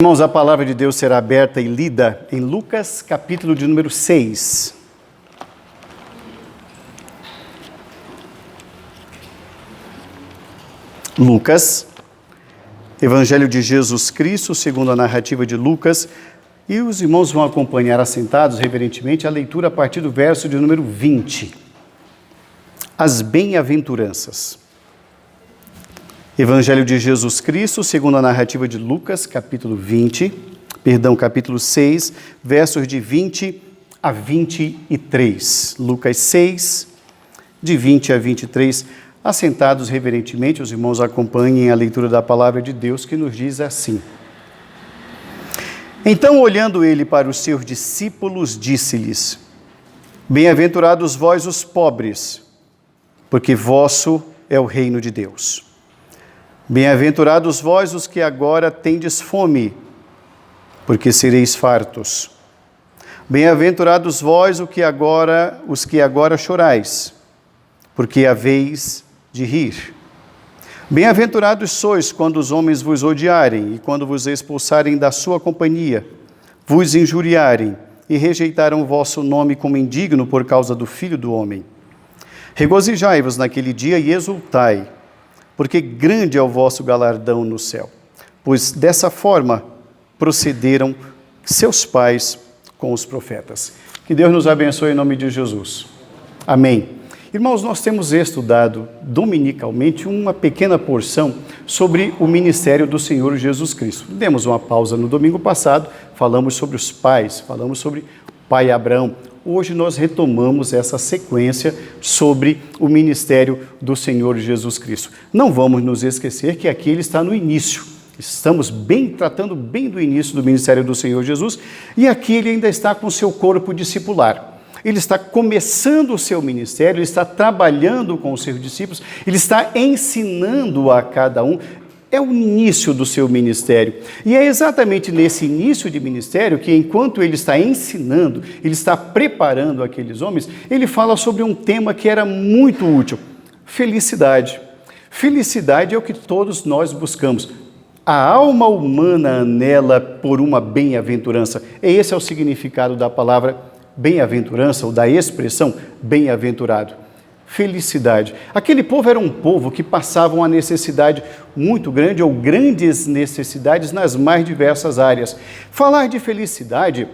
Irmãos, a palavra de Deus será aberta e lida em Lucas, capítulo de número 6. Lucas, Evangelho de Jesus Cristo, segundo a narrativa de Lucas, e os irmãos vão acompanhar assentados reverentemente a leitura a partir do verso de número 20. As bem-aventuranças. Evangelho de Jesus Cristo, segundo a narrativa de Lucas, capítulo 6, versos de 20 a 23. Lucas 6, de 20 a 23. Assentados reverentemente, os irmãos acompanhem a leitura da palavra de Deus, que nos diz assim. Então, olhando ele para os seus discípulos, disse-lhes: Bem-aventurados vós os pobres, porque vosso é o reino de Deus. Bem-aventurados vós os que agora tendes fome, porque sereis fartos. Bem-aventurados vós os que agora chorais, porque haveis de rir. Bem-aventurados sois quando os homens vos odiarem e quando vos expulsarem da sua companhia, vos injuriarem e rejeitarão o vosso nome como indigno por causa do Filho do Homem. Regozijai-vos naquele dia e exultai, porque grande é o vosso galardão no céu, pois dessa forma procederam seus pais com os profetas. Que Deus nos abençoe em nome de Jesus. Amém. Irmãos, nós temos estudado dominicalmente uma pequena porção sobre o ministério do Senhor Jesus Cristo. Demos uma pausa no domingo passado, falamos sobre os pais, falamos sobre o pai Abraão. Hoje nós retomamos essa sequência sobre o ministério do Senhor Jesus Cristo. Não vamos nos esquecer que aqui ele está no início. Estamos tratando bem do início do ministério do Senhor Jesus e aqui ele ainda está com seu corpo discipular. Ele está começando o seu ministério, ele está trabalhando com os seus discípulos, ele está ensinando a cada um. É o início do seu ministério. E é exatamente nesse início de ministério que, enquanto ele está ensinando, ele está preparando aqueles homens, ele fala sobre um tema que era muito útil: felicidade. Felicidade é o que todos nós buscamos. A alma humana anela por uma bem-aventurança. Esse é o significado da palavra bem-aventurança, ou da expressão bem-aventurado. Felicidade. Aquele povo era um povo que passava uma necessidade muito grande ou grandes necessidades nas mais diversas áreas. Falar de felicidade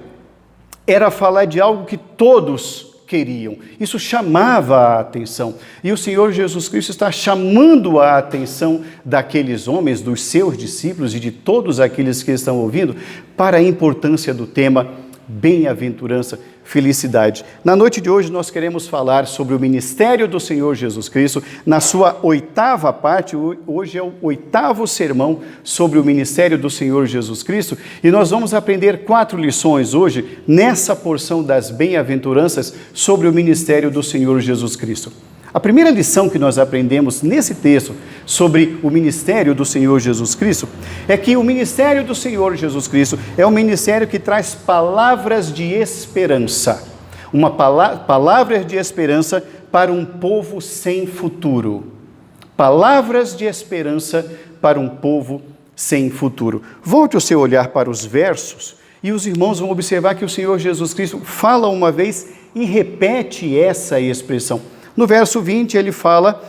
era falar de algo que todos queriam. Isso chamava a atenção. E o Senhor Jesus Cristo está chamando a atenção daqueles homens, dos seus discípulos e de todos aqueles que estão ouvindo, para a importância do tema bem-aventurança, felicidade. Na noite de hoje nós queremos falar sobre o ministério do Senhor Jesus Cristo, na sua 8ª parte. Hoje é o 8º sermão sobre o ministério do Senhor Jesus Cristo, e nós vamos aprender 4 lições hoje, nessa porção das bem-aventuranças, sobre o ministério do Senhor Jesus Cristo. A primeira lição que nós aprendemos nesse texto sobre o ministério do Senhor Jesus Cristo é que o ministério do Senhor Jesus Cristo é um ministério que traz palavras de esperança. Palavras de esperança para um povo sem futuro. Palavras de esperança para um povo sem futuro. Volte o seu olhar para os versos e os irmãos vão observar que o Senhor Jesus Cristo fala uma vez e repete essa expressão. No verso 20 ele fala,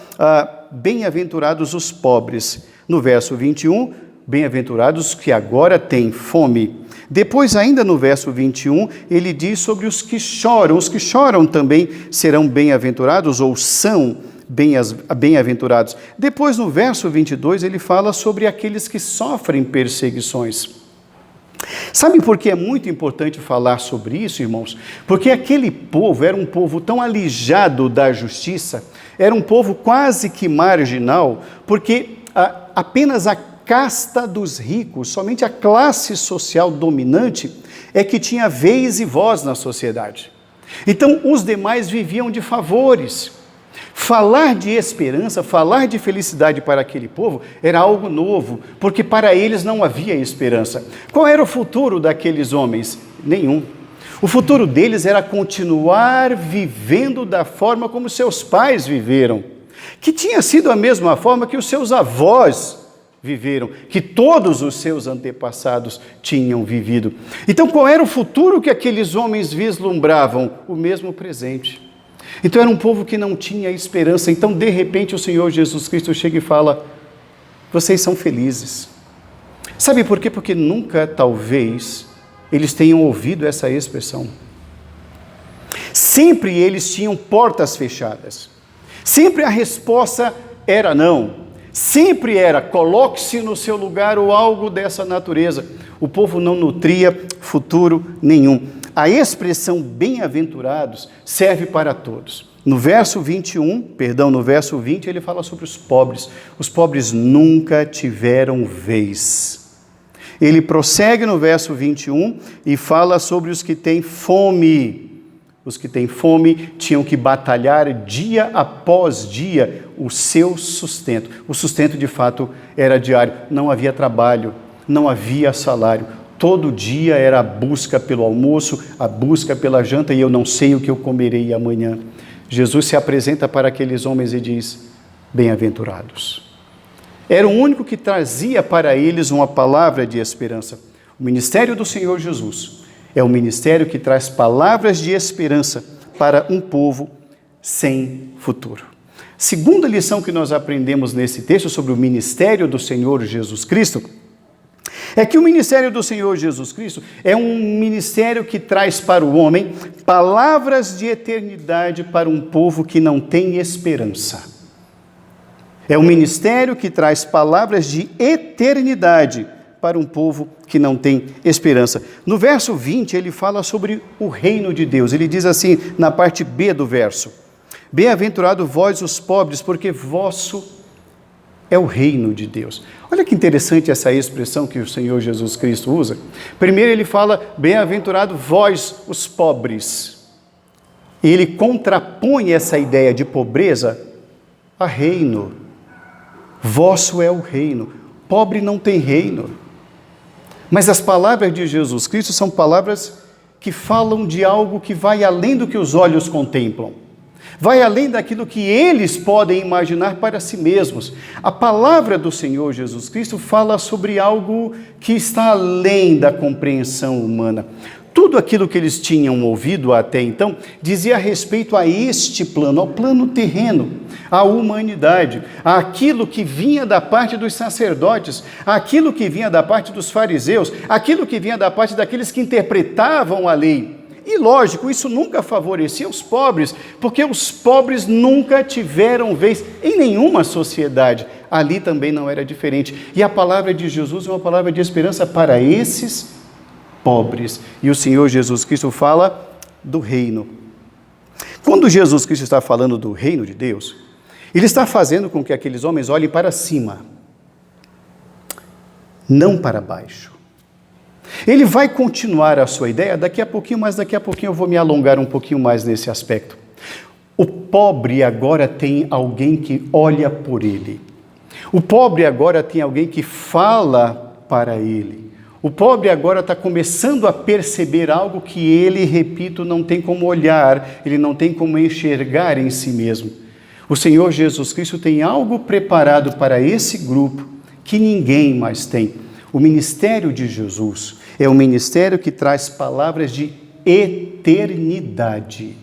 bem-aventurados os pobres. No verso 21, bem-aventurados que agora têm fome. Depois, ainda no verso 21, ele diz sobre os que choram. Os que choram também serão bem-aventurados ou são bem-aventurados. Depois, no verso 22, ele fala sobre aqueles que sofrem perseguições. Sabe por que é muito importante falar sobre isso, irmãos? Porque aquele povo era um povo tão alijado da justiça, era um povo quase que marginal, porque apenas a casta dos ricos, somente a classe social dominante, é que tinha vez e voz na sociedade. Então, os demais viviam de favores. Falar de esperança, falar de felicidade para aquele povo era algo novo, porque para eles não havia esperança. Qual era o futuro daqueles homens? Nenhum. O futuro deles era continuar vivendo da forma como seus pais viveram, que tinha sido a mesma forma que os seus avós viveram, que todos os seus antepassados tinham vivido. Então, qual era o futuro que aqueles homens vislumbravam? O mesmo presente. Então, era um povo que não tinha esperança. Então, de repente, o Senhor Jesus Cristo chega e fala: vocês são felizes. Sabe por quê? Porque nunca, talvez, eles tenham ouvido essa expressão. Sempre eles tinham portas fechadas. Sempre a resposta era não. Sempre era: coloque-se no seu lugar ou algo dessa natureza. O povo não nutria futuro nenhum. A expressão bem-aventurados serve para todos. No verso 20, ele fala sobre os pobres. Os pobres nunca tiveram vez. Ele prossegue no verso 21 e fala sobre os que têm fome. Os que têm fome tinham que batalhar dia após dia o seu sustento. O sustento, de fato, era diário. Não havia trabalho, não havia salário. Todo dia era a busca pelo almoço, a busca pela janta, e eu não sei o que eu comerei amanhã. Jesus se apresenta para aqueles homens e diz: bem-aventurados. Era o único que trazia para eles uma palavra de esperança. O ministério do Senhor Jesus é o ministério que traz palavras de esperança para um povo sem futuro. Segunda lição que nós aprendemos nesse texto sobre o ministério do Senhor Jesus Cristo é que o ministério do Senhor Jesus Cristo é um ministério que traz para o homem palavras de eternidade para um povo que não tem esperança. É um ministério que traz palavras de eternidade para um povo que não tem esperança. No verso 20, ele fala sobre o reino de Deus. Ele diz assim, na parte B do verso: bem-aventurado vós os pobres, porque vosso é o reino de Deus. Olha que interessante essa expressão que o Senhor Jesus Cristo usa. Primeiro ele fala: bem-aventurado vós os pobres. E ele contrapõe essa ideia de pobreza a reino. Vosso é o reino. Pobre não tem reino. Mas as palavras de Jesus Cristo são palavras que falam de algo que vai além do que os olhos contemplam. Vai além daquilo que eles podem imaginar para si mesmos. A palavra do Senhor Jesus Cristo fala sobre algo que está além da compreensão humana. Tudo aquilo que eles tinham ouvido até então dizia respeito a este plano, ao plano terreno, à humanidade, àquilo que vinha da parte dos sacerdotes, àquilo que vinha da parte dos fariseus, àquilo que vinha da parte daqueles que interpretavam a lei. E lógico, isso nunca favorecia os pobres, porque os pobres nunca tiveram vez em nenhuma sociedade. Ali também não era diferente. E a palavra de Jesus é uma palavra de esperança para esses pobres. E o Senhor Jesus Cristo fala do reino. Quando Jesus Cristo está falando do reino de Deus, ele está fazendo com que aqueles homens olhem para cima, não para baixo. Ele vai continuar a sua ideia daqui a pouquinho, mas daqui a pouquinho eu vou me alongar um pouquinho mais nesse aspecto. O pobre agora tem alguém que olha por ele. O pobre agora tem alguém que fala para ele. O pobre agora está começando a perceber algo que ele, repito, não tem como olhar, ele não tem como enxergar em si mesmo. O Senhor Jesus Cristo tem algo preparado para esse grupo que ninguém mais tem. O ministério de Jesus é um ministério que traz palavras de eternidade.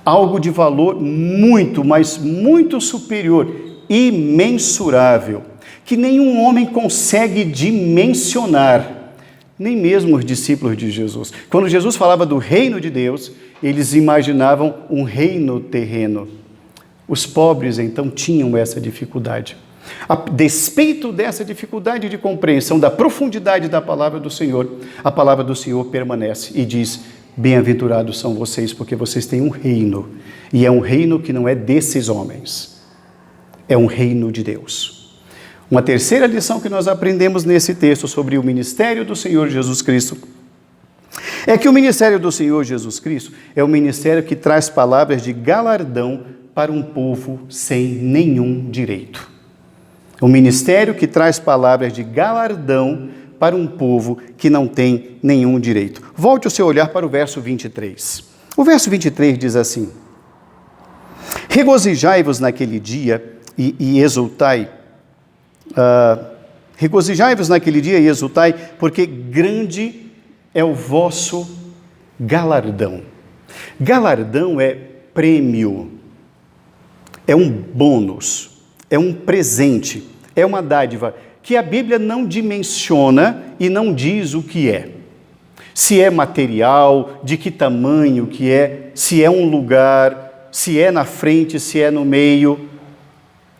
Algo de valor muito, mas muito superior, imensurável, que nenhum homem consegue dimensionar, nem mesmo os discípulos de Jesus. Quando Jesus falava do reino de Deus, eles imaginavam um reino terreno. Os pobres, então, tinham essa dificuldade. A despeito dessa dificuldade de compreensão da profundidade da palavra do Senhor, a palavra do Senhor permanece e diz: bem-aventurados são vocês, porque vocês têm um reino, e é um reino que não é desses homens, é um reino de Deus. Uma terceira lição que nós aprendemos nesse texto sobre o ministério do Senhor Jesus Cristo é que o ministério do Senhor Jesus Cristo é um ministério que traz palavras de galardão para um povo sem nenhum direito. Um ministério que traz palavras de galardão para um povo que não tem nenhum direito. Volte o seu olhar para o verso 23. O verso 23 diz assim: regozijai-vos naquele dia e exultai, Regozijai-vos naquele dia e exultai, porque grande é o vosso galardão. Galardão é prêmio, é um bônus, é um presente, é uma dádiva que a Bíblia não dimensiona e não diz o que é. Se é material, de que tamanho que é, se é um lugar, se é na frente, se é no meio.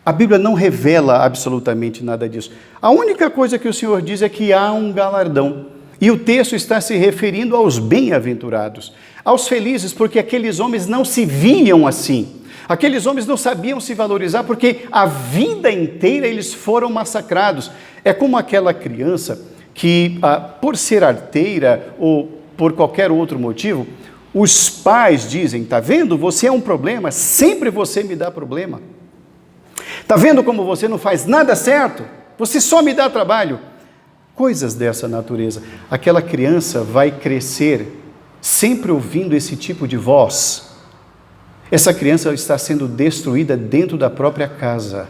A Bíblia não revela absolutamente nada disso. A única coisa que o Senhor diz é que há um galardão. E o texto está se referindo aos bem-aventurados, aos felizes, porque aqueles homens não se viam assim. Aqueles homens não sabiam se valorizar porque a vida inteira eles foram massacrados. É como aquela criança que, por ser arteira ou por qualquer outro motivo, os pais dizem, tá vendo, você é um problema, sempre você me dá problema. Tá vendo como você não faz nada certo? Você só me dá trabalho. Coisas dessa natureza. Aquela criança vai crescer sempre ouvindo esse tipo de voz. Essa criança está sendo destruída dentro da própria casa.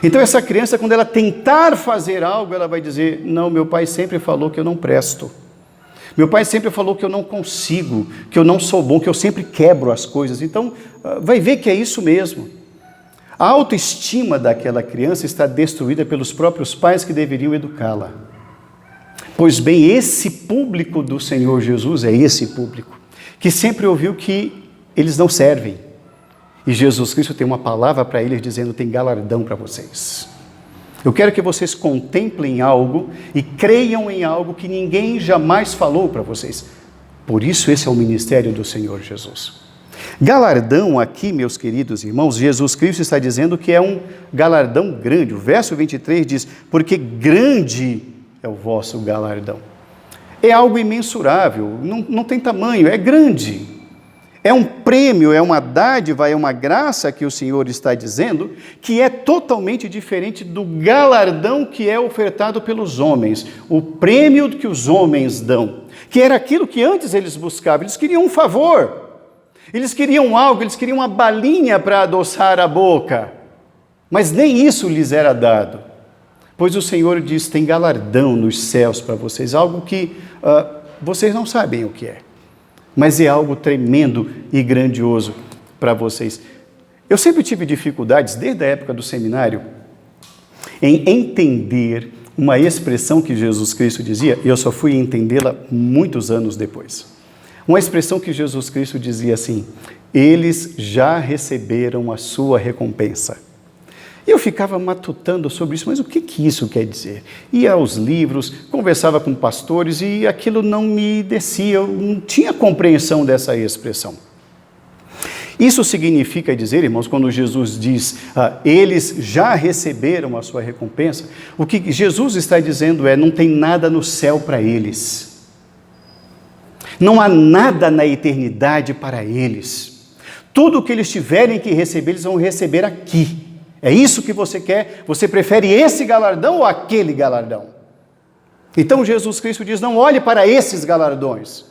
Então essa criança, quando ela tentar fazer algo, ela vai dizer, não, meu pai sempre falou que eu não presto. Meu pai sempre falou que eu não consigo, que eu não sou bom, que eu sempre quebro as coisas. Então, vai ver que é isso mesmo. A autoestima daquela criança está destruída pelos próprios pais que deveriam educá-la. Pois bem, esse público do Senhor Jesus é esse público, que sempre ouviu que eles não servem. E Jesus Cristo tem uma palavra para eles dizendo, tem galardão para vocês. Eu quero que vocês contemplem algo e creiam em algo que ninguém jamais falou para vocês. Por isso esse é o ministério do Senhor Jesus. Galardão aqui, meus queridos irmãos, Jesus Cristo está dizendo que é um galardão grande. O verso 23 diz, porque grande é o vosso galardão. É algo imensurável, não tem tamanho, é grande. É um prêmio, é uma dádiva, é uma graça que o Senhor está dizendo, que é totalmente diferente do galardão que é ofertado pelos homens. O prêmio que os homens dão, que era aquilo que antes eles buscavam, eles queriam um favor. Eles queriam algo, eles queriam uma balinha para adoçar a boca, mas nem isso lhes era dado, pois o Senhor diz, tem galardão nos céus para vocês, algo que vocês não sabem o que é, mas é algo tremendo e grandioso para vocês. Eu sempre tive dificuldades, desde a época do seminário, em entender uma expressão que Jesus Cristo dizia, e eu só fui entendê-la muitos anos depois. Uma expressão que Jesus Cristo dizia assim, eles já receberam a sua recompensa. E eu ficava matutando sobre isso, mas o que isso quer dizer? Ia aos livros, conversava com pastores e aquilo não me descia, eu não tinha compreensão dessa expressão. Isso significa dizer, irmãos, quando Jesus diz, eles já receberam a sua recompensa, o que Jesus está dizendo é, não tem nada no céu para eles. Não há nada na eternidade para eles. Tudo o que eles tiverem que receber, eles vão receber aqui. É isso que você quer? Você prefere esse galardão ou aquele galardão? Então Jesus Cristo diz, não olhe para esses galardões.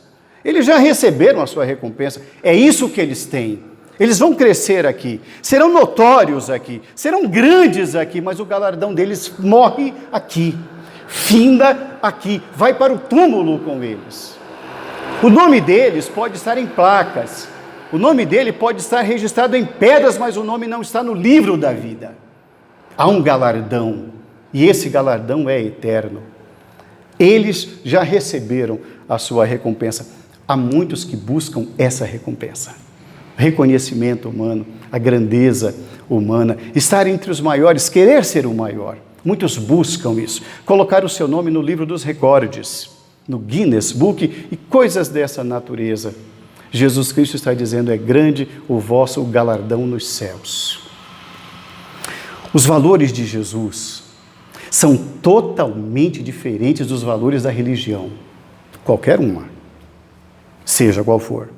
Eles já receberam a sua recompensa. É isso que eles têm. Eles vão crescer aqui, serão notórios aqui, serão grandes aqui, mas o galardão deles morre aqui, finda aqui, vai para o túmulo com eles. O nome deles pode estar em placas, o nome dele pode estar registrado em pedras, mas o nome não está no livro da vida. Há um galardão, e esse galardão é eterno. Eles já receberam a sua recompensa. Há muitos que buscam essa recompensa. Reconhecimento humano, a grandeza humana, estar entre os maiores, querer ser o maior. Muitos buscam isso, colocar o seu nome no livro dos recordes, no Guinness Book e coisas dessa natureza. Jesus Cristo está dizendo, é grande o vosso galardão nos céus. Os valores de Jesus são totalmente diferentes dos valores da religião, qualquer uma, seja qual for.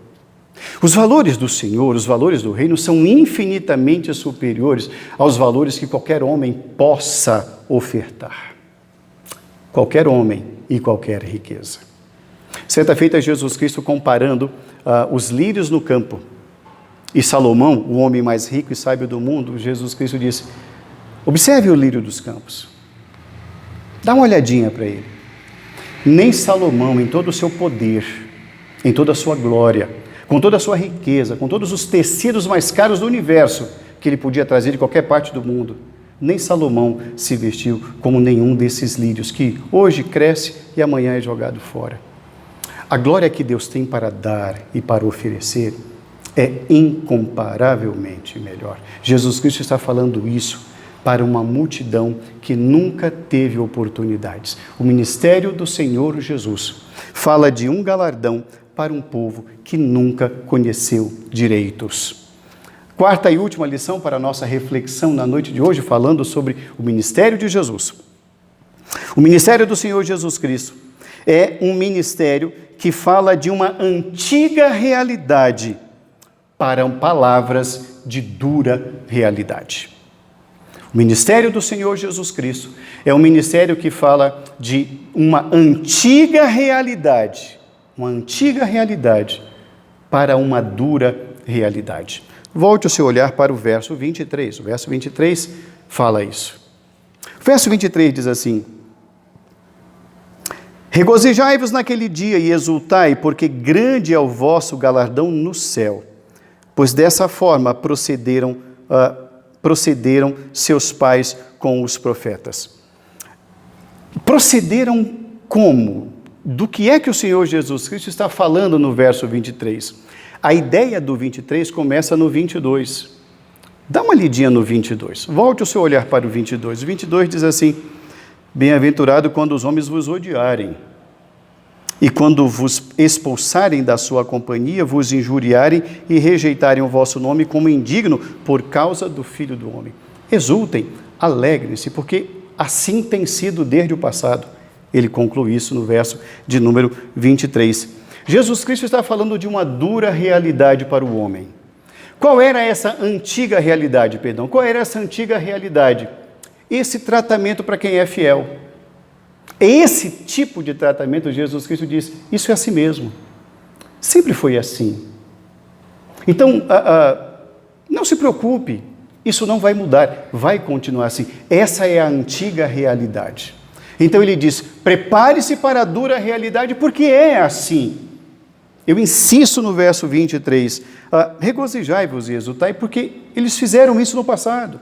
Os valores do Senhor, os valores do reino são infinitamente superiores aos valores que qualquer homem possa ofertar. Qualquer homem e qualquer riqueza. Certa feita, Jesus Cristo comparando os lírios no campo e Salomão, o homem mais rico e sábio do mundo, Jesus Cristo disse, observe o lírio dos campos. Dá uma olhadinha para ele. Nem Salomão, em todo o seu poder, em toda a sua glória, com toda a sua riqueza, com todos os tecidos mais caros do universo que ele podia trazer de qualquer parte do mundo, nem Salomão se vestiu como nenhum desses lírios que hoje cresce e amanhã é jogado fora. A glória que Deus tem para dar e para oferecer é incomparavelmente melhor. Jesus Cristo está falando isso para uma multidão que nunca teve oportunidades. O ministério do Senhor Jesus fala de um galardão para um povo que nunca conheceu direitos. Quarta e última lição para a nossa reflexão na noite de hoje, falando sobre o ministério de Jesus. O ministério do Senhor Jesus Cristo é um ministério que fala de uma antiga realidade para palavras de dura realidade. O ministério do Senhor Jesus Cristo é um ministério que fala de uma antiga realidade para uma dura realidade. Volte o seu olhar para o verso 23. O verso 23 fala isso. O verso 23 diz assim: regozijai-vos naquele dia e exultai, porque grande é o vosso galardão no céu, pois dessa forma procederam seus pais com os profetas. Procederam como? Do que é que o Senhor Jesus Cristo está falando no verso 23? A ideia do 23 começa no 22. Dá uma lidinha no 22. Volte o seu olhar para o 22. O 22 diz assim: bem-aventurado quando os homens vos odiarem, e quando vos expulsarem da sua companhia, vos injuriarem e rejeitarem o vosso nome como indigno por causa do Filho do Homem. Exultem, alegrem-se, porque assim tem sido desde o passado. Ele conclui isso no verso de número 23. Jesus Cristo está falando de uma dura realidade para o homem. Qual era essa antiga realidade, perdão? Qual era essa antiga realidade? Esse tratamento para quem é fiel. Esse tipo de tratamento, Jesus Cristo diz, isso é assim mesmo. Sempre foi assim. Então, não se preocupe, isso não vai mudar, vai continuar assim. Essa é a antiga realidade. Então ele diz, prepare-se para a dura realidade, porque é assim. Eu insisto no verso 23, regozijai-vos e exultai, porque eles fizeram isso no passado.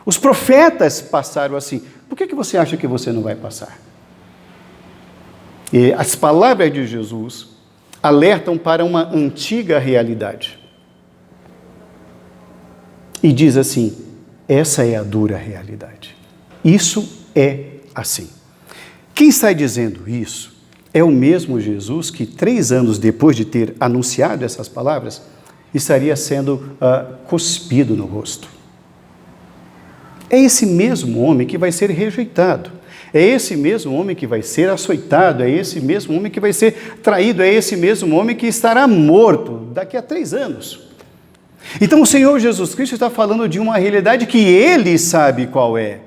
Os profetas passaram assim. Por que você acha que você não vai passar? E as palavras de Jesus alertam para uma antiga realidade. E diz assim, essa é a dura realidade. Isso é assim. Quem está dizendo isso é o mesmo Jesus que 3 anos depois de ter anunciado essas palavras, estaria sendo cuspido no rosto. É esse mesmo homem que vai ser rejeitado. É esse mesmo homem que vai ser açoitado, é esse mesmo homem que vai ser traído, é esse mesmo homem que estará morto daqui a 3 anos. Então o Senhor Jesus Cristo está falando de uma realidade que Ele sabe qual é,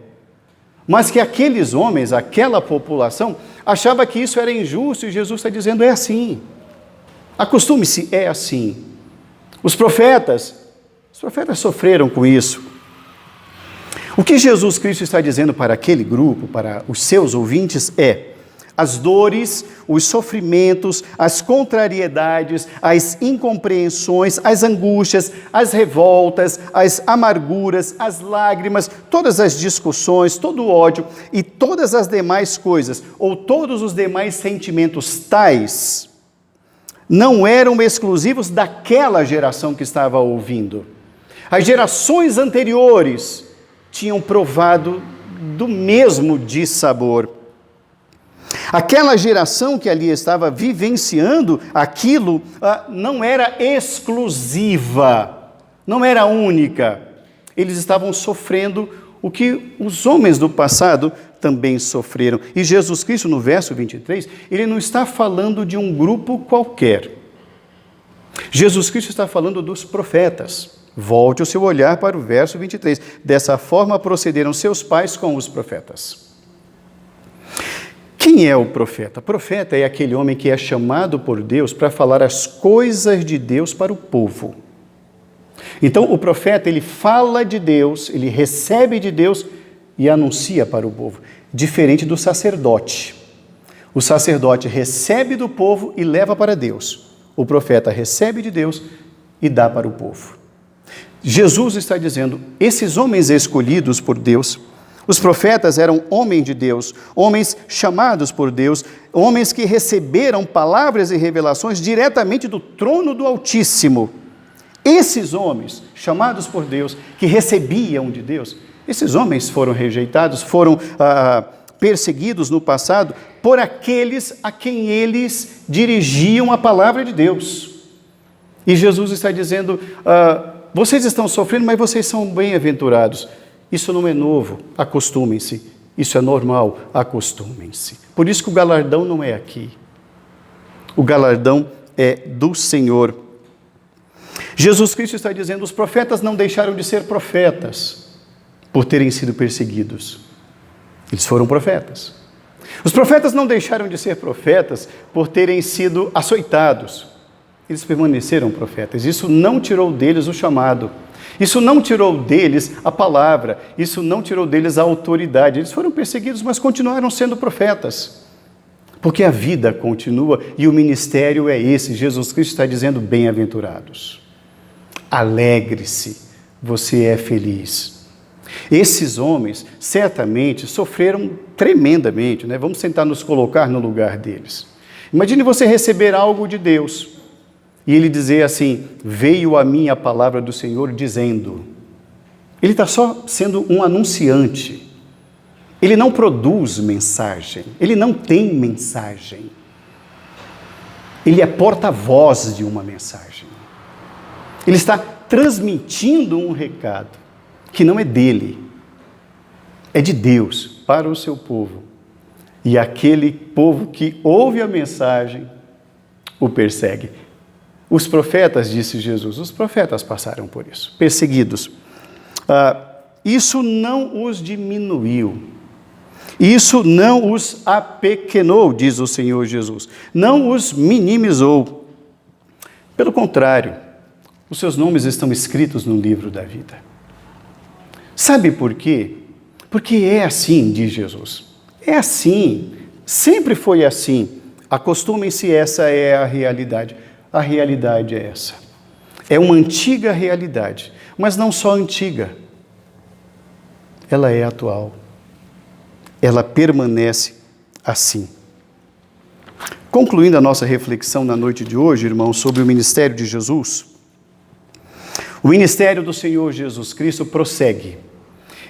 mas que aqueles homens, aquela população, achava que isso era injusto, e Jesus está dizendo, é assim. Acostume-se, é assim. Os profetas sofreram com isso. O que Jesus Cristo está dizendo para aquele grupo, para os seus ouvintes, é as dores, os sofrimentos, as contrariedades, as incompreensões, as angústias, as revoltas, as amarguras, as lágrimas, todas as discussões, todo o ódio e todas as demais coisas, ou todos os demais sentimentos tais, não eram exclusivos daquela geração que estava ouvindo. As gerações anteriores tinham provado do mesmo dissabor. Aquela geração que ali estava vivenciando aquilo não era exclusiva, não era única. Eles estavam sofrendo o que os homens do passado também sofreram. E Jesus Cristo, no verso 23, ele não está falando de um grupo qualquer. Jesus Cristo está falando dos profetas. Volte o seu olhar para o verso 23. Dessa forma procederam seus pais com os profetas. Quem é o profeta? O profeta é aquele homem que é chamado por Deus para falar as coisas de Deus para o povo. Então, o profeta, ele fala de Deus, ele recebe de Deus e anuncia para o povo. diferente do sacerdote. O sacerdote recebe do povo e leva para Deus. O profeta recebe de Deus e dá para o povo. Jesus está dizendo, esses homens escolhidos por Deus, os profetas eram homens de Deus, homens chamados por Deus, homens que receberam palavras e revelações diretamente do trono do Altíssimo. Esses homens, chamados por Deus, que recebiam de Deus, esses homens foram rejeitados, foram perseguidos no passado por aqueles a quem eles dirigiam a palavra de Deus. E Jesus está dizendo, vocês estão sofrendo, mas vocês são bem-aventurados. Isso não é novo, acostumem-se. Isso é normal, acostumem-se. Por isso que o galardão não é aqui. O galardão é do Senhor. Jesus Cristo está dizendo, os profetas não deixaram de ser profetas por terem sido perseguidos. Eles foram profetas. Os profetas não deixaram de ser profetas por terem sido açoitados. Eles permaneceram profetas. Isso não tirou deles o chamado. Isso não tirou deles a palavra. Isso não tirou deles a autoridade. Eles foram perseguidos, mas continuaram sendo profetas. Porque a vida continua e o ministério é esse. Jesus Cristo está dizendo, bem-aventurados. Alegre-se, você é feliz. Esses homens certamente sofreram tremendamente, né? Vamos tentar nos colocar no lugar deles. Imagine você receber algo de Deus e ele dizer assim, veio a mim a palavra do Senhor dizendo. Ele está só sendo um anunciante. Ele não produz mensagem, ele não tem mensagem. Ele é porta-voz de uma mensagem. Ele está transmitindo um recado que não é dele, é de Deus para o seu povo. E aquele povo que ouve a mensagem o persegue. Os profetas, disse Jesus, os profetas passaram por isso, perseguidos. Isso não os diminuiu, isso não os apequenou, diz o Senhor Jesus, não os minimizou. Pelo contrário, os seus nomes estão escritos no livro da vida. Sabe por quê? Porque é assim, diz Jesus. É assim, sempre foi assim. Acostumem-se, essa é a realidade. A realidade é essa. É uma antiga realidade, mas não só antiga. Ela é atual. Ela permanece assim. Concluindo a nossa reflexão na noite de hoje, irmãos, sobre o ministério de Jesus, o ministério do Senhor Jesus Cristo prossegue.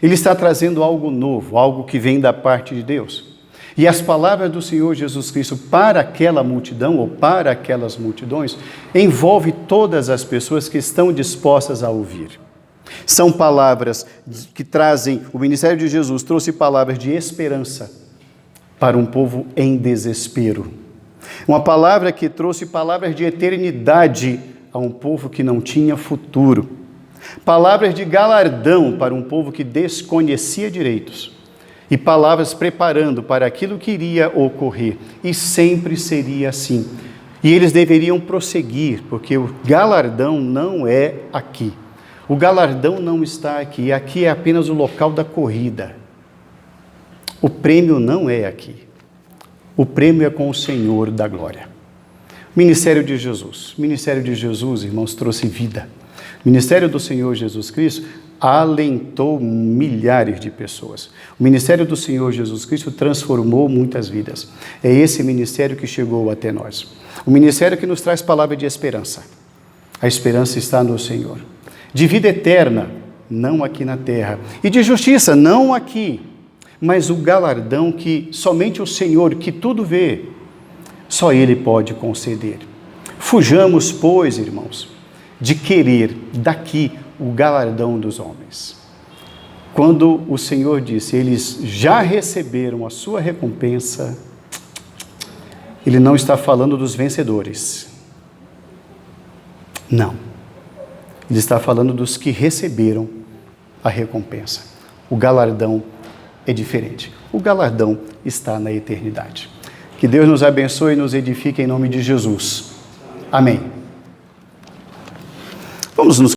Ele está trazendo algo novo, algo que vem da parte de Deus. E as palavras do Senhor Jesus Cristo para aquela multidão, ou para aquelas multidões, envolve todas as pessoas que estão dispostas a ouvir. São palavras que trazem, o ministério de Jesus trouxe palavras de esperança para um povo em desespero. Uma palavra que trouxe palavras de eternidade a um povo que não tinha futuro. Palavras de galardão para um povo que desconhecia direitos. E palavras preparando para aquilo que iria ocorrer. E sempre seria assim. E eles deveriam prosseguir, porque o galardão não é aqui. O galardão não está aqui. Aqui é apenas o local da corrida. O prêmio não é aqui. O prêmio é com o Senhor da glória. Ministério de Jesus. Ministério de Jesus, irmãos, trouxe vida. O ministério do Senhor Jesus Cristo alentou milhares de pessoas. O ministério do Senhor Jesus Cristo transformou muitas vidas. É esse ministério que chegou até nós. O ministério que nos traz palavra de esperança. A esperança está no Senhor. De vida eterna, não aqui na terra. E de justiça, não aqui. Mas o galardão que somente o Senhor, que tudo vê, só Ele pode conceder. Fujamos, pois, irmãos, de querer daqui o galardão dos homens. Quando o Senhor disse, eles já receberam a sua recompensa, Ele não está falando dos vencedores. Não. Ele está falando dos que receberam a recompensa. O galardão é diferente. O galardão está na eternidade. Que Deus nos abençoe e nos edifique em nome de Jesus. Amém. Vamos nos